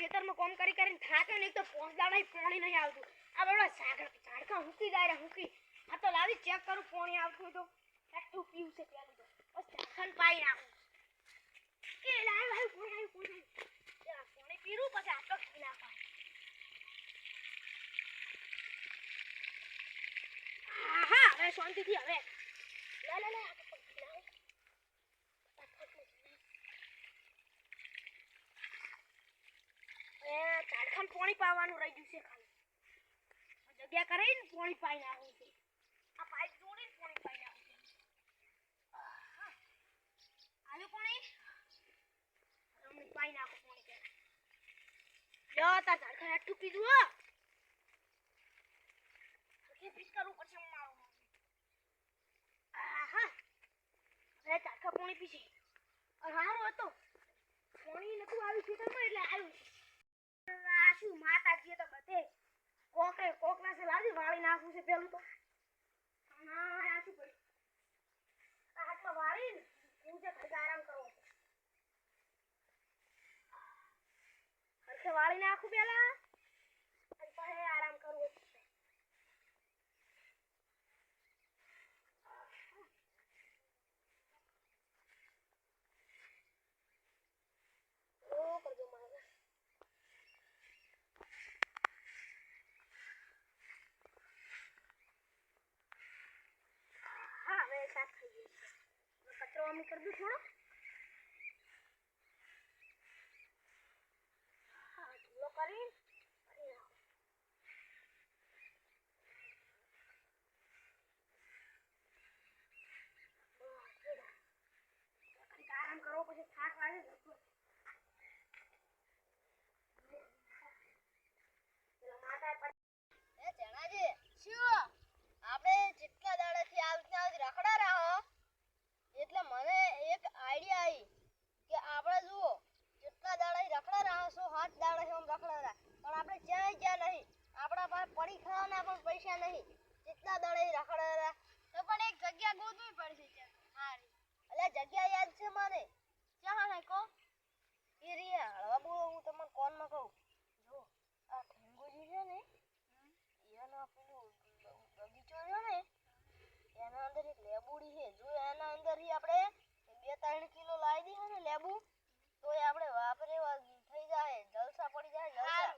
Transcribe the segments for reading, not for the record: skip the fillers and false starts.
ખેતરમાં કામ કરીને થાકે ને તો પોંચ દાડા પાણી નહીં આવતું આ બડા ઝાડકા હુકી જાય હુકી આ તો લાવી ચેક કરું પાણી આવતું તો કેટલું પીવું છે પેલું તો બસ ઝાડકાને પાઈ નાખું કે લાવ પાણી પીરું પછી આ તો પી નાખવા હા હવે શાંતિથી હવે લે ઝાડખાન પાણી પાવાનું રહી ગયું છે ખાલી જગ્યા કરીને પાણી પાઈ નાખવું છે આ પાઇપ જોડીને પાણી પાઈ નાખવું છે આવ્યું પાણી હમણાં પાઈ નાખું પાણી લ્યો તાર ઝાડખાન આટલું પીધું હો પીસ કરવું પડશે મારું હવે ઝાડખા પાણી પીશે હારું હતો પાણી નતું આવ્યું ખેતરમાં એટલે આવ્યું શું માતાજી તો બધે કોકના છે લાવી વાળી નાખવું છે પેલું તો આ શું પડ્યું આ હાથમાં વાળી પૂજે ઘરે આરામ કરવો ઘરે વાળી નાખું પેલા અને પછી આરામ કરવો कचरो हम कर दूं थोड़ा हाँ धूलो करी आराम करो પછી થાક લાગે એટલે મને એક આઈડિયા આવી કે આપણે જુઓ જેટલા દાડા રખડા રહ્યા છો 7 દાડા છે રખડા રહ્યા પણ આપણે ક્યાંય નહીં આપણા પાસે પડી ખાવાના પણ પૈસા નહીં જેટલા દાડા રખડા રહ્યા તો પણ એક જગ્યા ગોતવી પડશે હારી એટલે જગ્યા યાદ છે મને ક્યાં હે કો એરિયા હળવા બોલો હું તમને કોનમાં કહું જો આ ઠેંગુજી છે ને એનો પેલું બગીચો છે ને એના અંદર એક લેબુડી છે જો એના અંદર થી આપણે 2-3 કિલો લાવી દીધા ને લેબુ તો એ આપણે વાપરે થઈ જાય જલસા પડી જાય જલસા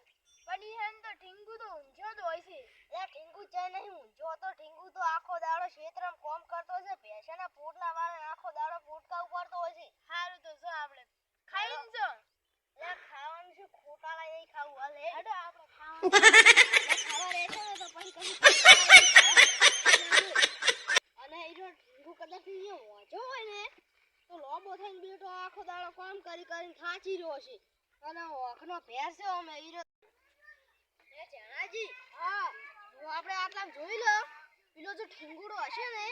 પણ ઈ હન તો ઠીંગુ તો ઊંઝો તો હોય છે એ ઠીંગુ છે નહીં ઊંઝો તો ઠીંગુ તો આખો દાડો ક્ષેત્રમાં કામ કરતો છે ભેંસના પોટલા વાળે આખો દાડો ફૂટકા ઉપાડતો હોય છે હારું તો જો આપણે ખાઈને જો એ ખાવાનું છે ખોટાળા નહીં ખાવું હાલે હેડો આપણે ખાવાનું ખાવા રહેશે ને તો પછી કદી અને ઈરો ઠીંગુ કદાચ ઈ વાંચો હોય ને તો લોબો થઈને બેટો આખો દાડો કામ કરીને થાચી રહ્યો છે અને ઓખનો ભેંસ છે અમે ઈરો એ જણાજી હા જો આપણે આટલા જોઈ લો પેલો જો ઠીંગુડો હશે ને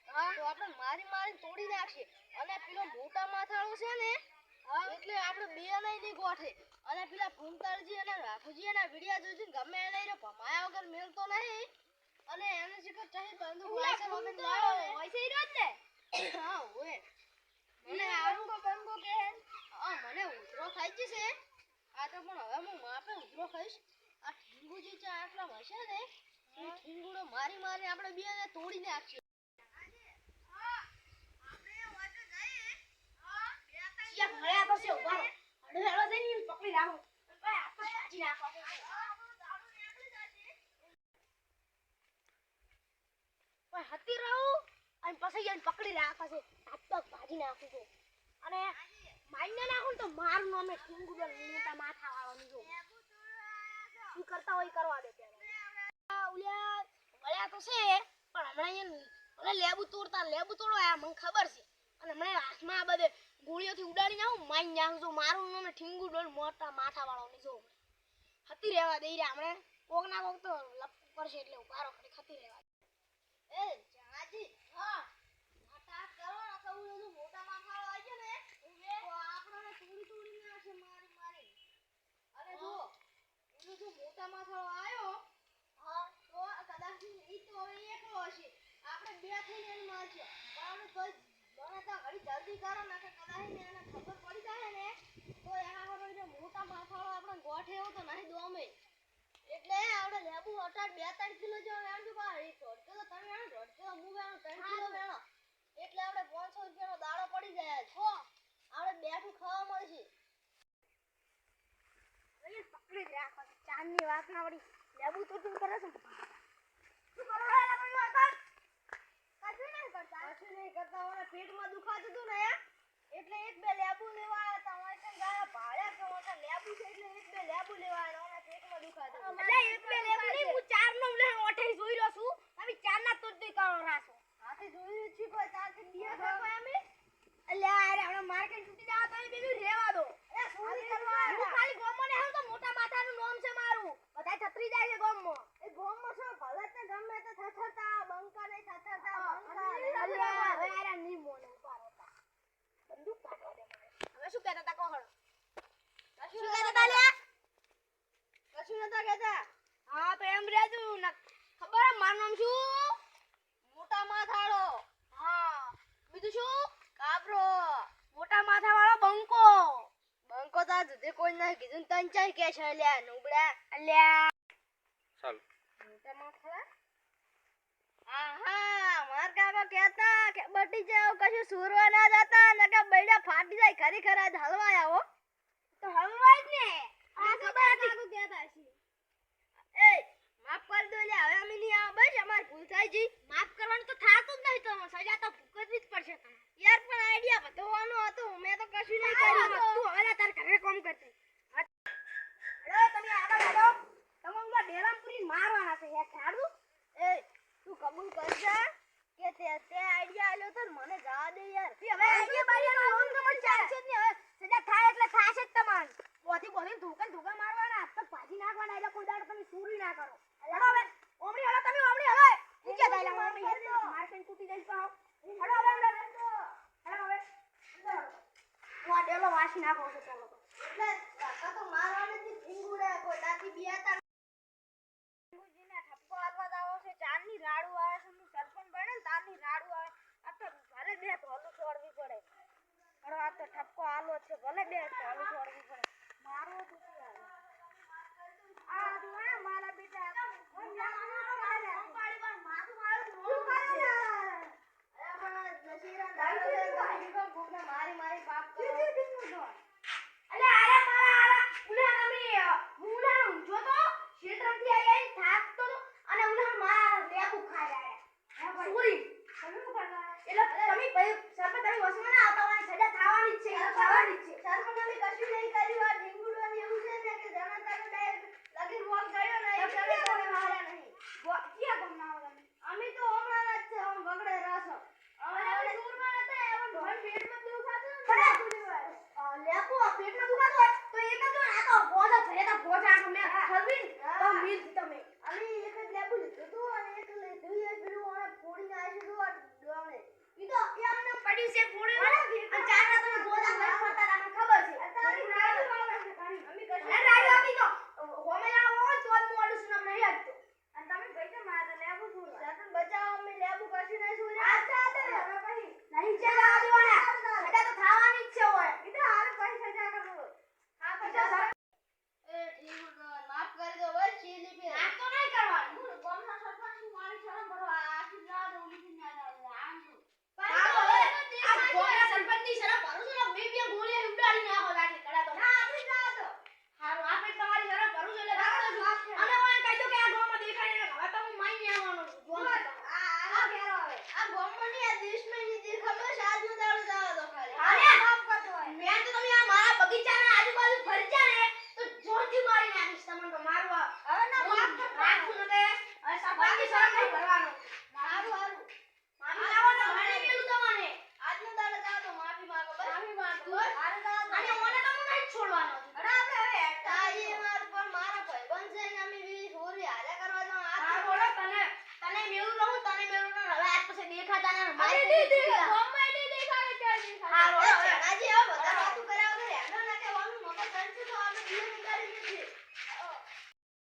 તો આપણે મારી તોડી નાખશે અને પેલો મોટા માથાળો છે ને એટલે આપણે બે નહીં ગોઠે અને પેલા ફૂમતાળજી અને રાખુજી એના વિડિયા જોઈને ગમે એને રે ભમાયા વગર મેલતો નહીં અને એને શીખર ચાહે બંદૂક લાઈસે વગર લાવો હોય છે ઈરો ને હા ઓએ મને આરુંગો બંગો કે મને ઉધરો થાય છે આ તો પણ હવે હું માપે ઉધરો ખાઈશ આ ઠીંગુજી ચા આટલા હશે ને એ ઠીંગુડો મારી આપણે બેને તોડી નાખશે ભણ્યા પછી ઉભા રહો હેડો જઈને પકડી રાખો ભાઈ આ તો સાજી નાખો ભાઈ હતી રહું અને પછી એને પકડી રાખો છે હાથ પગ ભાજી નાખું છું અને માઈને નાખું તો મારું નામે ઠીંગુડો મોટા માથા વાળો જો શું કરતા હોય કરવા દે પેલા ઉલ્યા વળ્યા તો છે પણ હમણાં મને લેબુ તોડો આ મને ખબર છે અને મને હાથમાં આ બધે ગોળીઓથી ઉડાડી નાખું માઈ નાખું છું મારું નામ ઠીંગુડો મોટા માથા વાળો ની જો હતી રહેવા દઈ રહ્યા હમણે કોક ના કોક તો લપ કરશે એટલે ઉભારો ખડી ખતી રહેવા એ જણાજી હા માથા કરો ના તો ઓલો મોટા માથા વાળો આવી છે ને તો આપણને તોડી નાખશે મારી અરે જો એનો જો મોટા માથા વાળો આવ્યો હા તો કદાચ ઈ તો હવે એકલો હશે આપણે બે થઈને એને મારશે પણ તો બરાતા ઘડી જલ્દી કરો ના કે કદાચ એને ખબર પડી જાય ને તો એના હવે મોટા માથાવાળો આપણે ગોઠ ચાંદની વાત ના વળી લેબુ તો તું કરે છે શું કરો રે લેબુ હતા કશું નહીં કરતા ઓને પેટમાં દુખાતું હતું ને એટલે એક બે લેબુ લેવા આવ્યા હતા ઓને કઈ ગાયા ભાળ્યા કે ઓને લેબુ છે એટલે એક બે લેબુ લેવા આવ્યા ઓને પેટમાં દુખાતું એટલે એક બે લેબુ નહીં હું ચાર નો લે ઓઠે જોઈ રહ્યો છું તમે ચાર ના તો દઈ કરો રાસો હાથે જોઈ છે કોઈ ચાર થી દિયા ખાવા અમે અલ્યા અરે હમણાં માર્કેટ છૂટી જાવ તો એ બેબી રેવા દો અરે સોરી કરવા હું ખાલી ગોમો ને હું તો મોટા માથાનું નામ છે મારું બધા છત્રી જાય છે ગોમો એ ગોમો છો ભલત ને ગમે તે થથરતા બંકા નહીં થથરતા બંકા અલ્યા હવે આરા ની મોને ઉપાર હતા બંદૂક કાઢવા દે મને હવે શું કહેતા તા કોહળ શું કહેતા તા લ્યા કશું નતા કહેતા હા તો એમ રેજુ ખબર મારું નામ શું મોટા માથાળો હા બીજું શું કાબરો મોટા માથા વાળો બંકો બંકો તો જુદે કોઈ ના કીધું તન ચાઈ કે છે લ્યા નુબડા અલ્યા ચાલ મોટા માથા આહા માર કાકા કહેતા કે બટી જાવ કશું સુરવા ના જતા ને કે બૈડા ફાટી જાય ખરી ખરા હલવાય આવો તો હલવાય જ ને આ ખબર હતી કાકુ કહેતા છે એ માફ કરી દો લ્યા હવે અમે નહીં આવ બસ અમાર ભૂલ થાય જી માફ કરવાનું તો થાતું જ નહીં તો સજા તો ભૂકવી જ પડશે તમને યાર પણ આઈડિયા બતાવવાનો હતો મેં તો કશું નહીં કર્યું તું હવે તાર ઘરે કામ કરતી અરે તમે આગળ વધો તમે ઉલા ડેરામપુરી મારવાના છે યાર ખાડું એ તું કબૂલ કરજે કે તે આઈડિયા આલ્યો તો મને જવા દે યાર હવે આઈડિયા બાઈડિયા લોન તો મને ચાલશે જ નહીં હવે સજા થાય એટલે થાશે જ તમાર બોધી ધોકા મારવાના હાથ પગ ભાજી નાખવાના એટલે કોઈ દાડો તમે સુરી ના કરો હલો હવે ઓમડી હલો તમે ઓમડી હવે ઊંચા થાય ઓમડી હેડ માર્કેટ તૂટી જઈશ પાવ હલો હવે અંદર હલો હવે વા ડેલો વાસી નાખો છો ચાલો એટલે કાકા તો મારવાને થી ઢીંગુડે કોઈ દાતી બિયાતા ઢીંગુજીને ઠપકો આલવા દાવો છે ચારની રાડુ આવે છે હું સરપંચ બને ને તારની રાડુ આવે આ તો ભલે બે ધોલું છોડવી પડે પણ આ તો ઠપકો આલો છે ભલે બે ધોલું છોડવી પડે મારો તો આ દુઆ મારા બેટા હું પાડી પણ માથું મારું શું કરે અરે પણ દશેરા દાડો દે ગાડી કો ભૂખને મારી બાપ કરો અલે અરે મારા ઉલા નમી મુલા ઊંચો તો ક્ષેત્રથી આઈ થાકતો તો અને ઉલા મારા લેબુ ખાઈ આયા પૂરી તમે શું કરતા એટલે તમે સરપંચ તમે વસમાં ના આવતા હોય સજા થવાની જ છે થવાની જ છે સરપંચ અમે કશું નહીં કર્યું આ ઢીંગુડો ને એવું છે ને કે જણા તારો ડાયરેક્ટ લગી રોક ગયો ને એ તમે કોઈ માર્યા નહીં ક્યાં ગમના આવો તમે અમે તો હમણાં જ છે હમ બગડે રાસો હવે દૂરમાં હતા એવન ઢોલ પેટમાં દુખાતું ને લેપો પેટમાં દુખાતું હોય તો એક જ આ તો બોધા ભરેતા બોધા મે ખરવીન તો મિલ તમે અમે એક જ લેબુ લીધું તો અને એક લીધું એ પેલું ઓને ફોડીને આવીશું તો ડોણે ઈ તો એમને પડ્યું છે ફોડે અને ચાર ના તમે બોધા ભરે ફરતા તમને ખબર છે અત્યારે રાડુ આવે છે કાની અમે કશું રાડુ આપી તો હોમેલા હોય તો જ મોડું સુનામ નહીં આપતો અને તમે પૈસા મારા લેબુ શું સરપંચ બચાવો અમે લેબુ કશું નહીં શું આછા દે હવે પછી નહીં ચલા આદવાના સજા તો થવાની જ છે હોય ઈ તો હારું પછી સજા કરો હા પછી એ ઠીક માફ કરી દો બસ ચીલી પે આ તો નહીં કરવાનું હું ગામના સરપંચ મારી શરમ ભરવા આખી રાત ઓલી ના આમ છું આ ગોળા સરપંચની શરમ ભરું છું ને બે ગોળીએ ઉડાડી નાખો લાઠી કડા તો ના આપી જા તો હારું આપે તમારી શરમ ભરું છું એટલે રાખો છું અને હું કહી દઉં કે આ ગામમાં દેખાય ને હવે તો હું માઈ આવવાનો છું આ ઘેરો હવે આ ગામમાં ની આ દેશમાં ની દેખાડો છે આજનો દાડો જાવ તો ખાલી અરે માફ કરતો હોય મેં તો તમે આ મારા બગીચાના આજુબાજુ ફરજા ને તો જોરથી મારી નાખીશ તમને તો મારવા હવે ના માફ રાખું નતે હવે સરપંચની શરમ નહીં ભરવાનો હારું હારું માફી લાવો તો મને મેલું તમને આજનો દાડો જાવ તો માફી માંગો બસ માફી માંગો હારું દાડો અને ઓને તો હું નહીં છોડવાનો અરે આપણે હવે તાઈ માર પર મારા ભાઈબંધ છે ને અમે બી સોરી હારે કરવા જો આ બોલો તને મેલું રહું તને મેલું ન હવે આજ પછી દેખાતા ને મારી